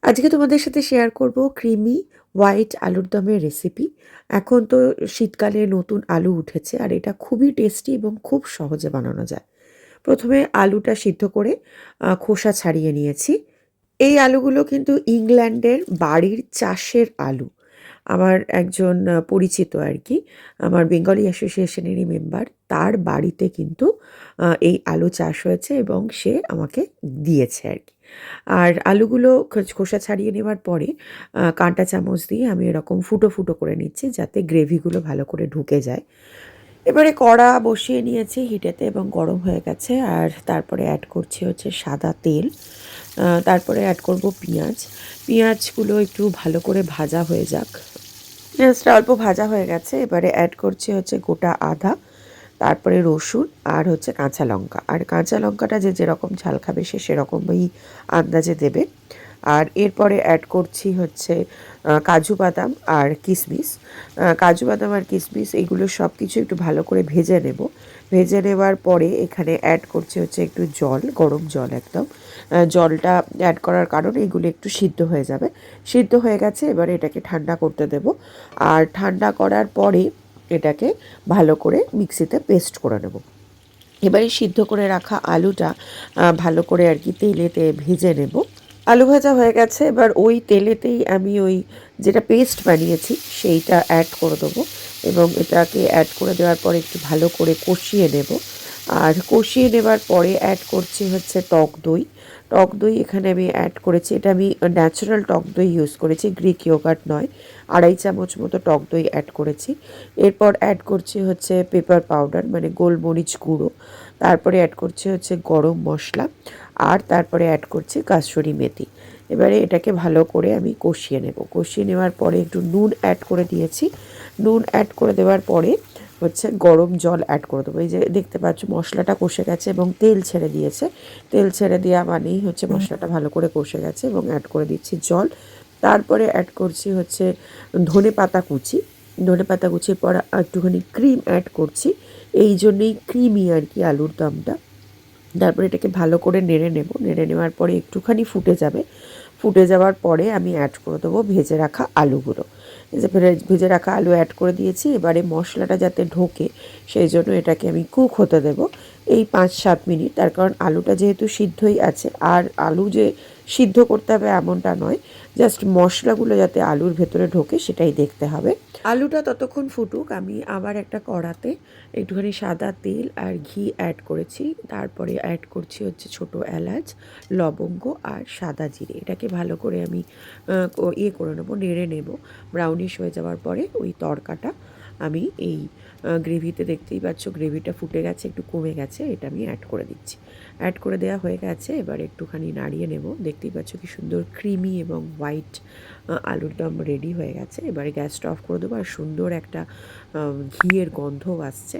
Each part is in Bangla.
আজকে তোমাদের সাথে শেয়ার করব ক্রিমি হোয়াইট আলুর দমের রেসিপি। এখন তো শীতকালে নতুন আলু উঠেছে আর এটা খুবই টেস্টি এবং খুব সহজে বানানো যায়। প্রথমে আলুটা সিদ্ধ করে খোসা ছাড়িয়ে নিয়েছি। এই আলুগুলো কিন্তু ইংল্যান্ডের বাড়ির চাষের আলু। আমার একজন পরিচিত আর কি, আমার বেঙ্গলি অ্যাসোসিয়েশনেরই মেম্বার, তার বাড়িতে কিন্তু এই আলু চাষ হয়েছে এবং সে আমাকে দিয়েছে আর কি। আর আলুগুলো খোসা ছাড়িয়ে নেওয়ার পরে কাঁটা চামচ দিয়ে আমি এরকম ফুটো ফুটো করে নিচ্ছি যাতে গ্রেভিগুলো ভালো করে ঢুকে যায়। এবারে কড়া বসিয়ে নিয়েছি হিটেতে এবং গরম হয়ে গেছে। আর তারপরে অ্যাড করছি হচ্ছে সাদা তেল। তারপরে অ্যাড করব পেঁয়াজ। পেঁয়াজগুলো একটু ভালো করে ভাজা হয়ে যাক। পেঁয়াজটা অল্প ভাজা হয়ে গেছে, এবারে অ্যাড করছি হচ্ছে গোটা আদা, তারপরে রসুন আর হচ্ছে কাঁচা লঙ্কা। আর কাঁচা লঙ্কাটা যে যেরকম ঝাল খাবে সে সেরকমই আন্দাজে দেবে। আর এরপরে অ্যাড করছি হচ্ছে কাজু বাদাম আর কিশমিশ। কাজু বাদাম আর কিশমিশ এগুলো সব কিছু একটু ভালো করে ভেজে নেব। ভেজে নেওয়ার পরে এখানে অ্যাড করছি হচ্ছে একটু জল, গরম জল একদম। জলটা অ্যাড করার কারণে এগুলো একটু সিদ্ধ হয়ে যাবে। সিদ্ধ হয়ে গেছে, এবারে এটাকে ঠান্ডা করতে দেব। আর ঠান্ডা করার পরে এটাকে ভালো করে মিক্সিতে পেস্ট করে নেব। এবারে সিদ্ধ করে রাখা আলুটা ভালো করে আর কি তেলেতে ভেজে নেব। আলু ভাজা হয়ে গেছে, এবার ওই তেলেতেই আমি ওই যেটা পেস্ট বানিয়েছি সেইটা অ্যাড করে দেবো এবং এটাকে অ্যাড করে দেওয়ার পরে একটু ভালো করে কষিয়ে নেব। আর কষিয়ে নেবার পরে অ্যাড করছি হচ্ছে টক দই। টক দই এখানে আমি অ্যাড করেছি, এটা আমি ন্যাচারাল টক দই ইউজ করেছি, গ্রিক ইয়োগার্ট নয়। 2.5 চামচ মতো টক দই অ্যাড করেছি। এরপর অ্যাড করছি হচ্ছে পেপার পাউডার মানে গোলমরিচ গুঁড়ো। তারপরে অ্যাড করছি হচ্ছে গরম মশলা। আর তারপরে অ্যাড করছি কাসুরি মেথি। এবারে এটাকে ভালো করে আমি কষিয়ে নেব। কষিয়ে নেওয়ার পরে একটু নুন অ্যাড করে দিয়েছি। নুন অ্যাড করে দেওয়ার পরে হচ্ছে গরম জল অ্যাড করে দেবো। এই যে দেখতে পাচ্ছ মশলাটা কষে গেছে এবং তেল ছেড়ে দিয়েছে। তেল ছেড়ে দেওয়া মানেই হচ্ছে মশলাটা ভালো করে কষে গেছে এবং অ্যাড করে দিচ্ছি জল। তারপরে অ্যাড করছি হচ্ছে ধনে পাতা কুচি। ধনে পাতা কুচির পর একটুখানি ক্রিম অ্যাড করছি, এই জন্যেই ক্রিমি আর কি আলুর দমটা। তারপরে এটাকে ভালো করে নেড়ে নেব। নেড়ে নেওয়ার পরে একটুখানি ফুটে যাবে। ফুটে যাওয়ার পরে আমি অ্যাড করে দেবো ভেজে রাখা আলুগুলো। এই যে ভেজে রাখা আলু অ্যাড করে দিয়েছি। এবারে মশলাটা যাতে ঢোকে সেই জন্য এটাকে আমি কুক হতে দেব এই 5-7 মিনিট। তার কারণ আলুটা যেহেতু সিদ্ধই আছে, আর আলু যে সিদ্ধ করতে হবে এমনটা নয়, জাস্ট মশলাগুলো যাতে আলুর ভেতরে ঢোকে সেটাই দেখতে হবে। আলুটা ততক্ষণ ফুটুক, আমি আবার একটা কড়াতে একটুখানি সাদা তেল আর ঘি অ্যাড করেছি। তারপরে অ্যাড করছি হচ্ছে ছোটো এলাচ, লবঙ্গ আর সাদা জিরে। এটাকে ভালো করে আমি করে নেবো, নেড়ে নেব। ব্রাউনিশ হয়ে যাওয়ার পরে ওই তড়কাটা আমি এই গ্রেভিতে, দেখতেই পাচ্ছ গ্রেভিটা ফুটে গেছে, একটু কমে গেছে, এটা আমি অ্যাড করে দিচ্ছি। অ্যাড করে দেওয়া হয়ে গেছে, এবার একটুখানি নাড়িয়ে নেব। দেখতেই পাচ্ছ কি সুন্দর ক্রিমি এবং হোয়াইট আলুর দম রেডি হয়ে গেছে। এবারে গ্যাসটা অফ করে দেবো আর সুন্দর একটা ঘিয়ের গন্ধও আসছে।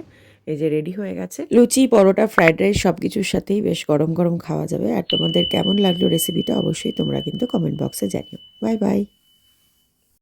এই যে রেডি হয়ে গেছে। লুচি, পরোটা, ফ্রাইড রাইস সব কিছুর সাথেই বেশ গরম গরম খাওয়া যাবে। আর তোমাদের কেমন লাগলো রেসিপিটা অবশ্যই তোমরা কিন্তু কমেন্ট বক্সে জানিও। Bye bye.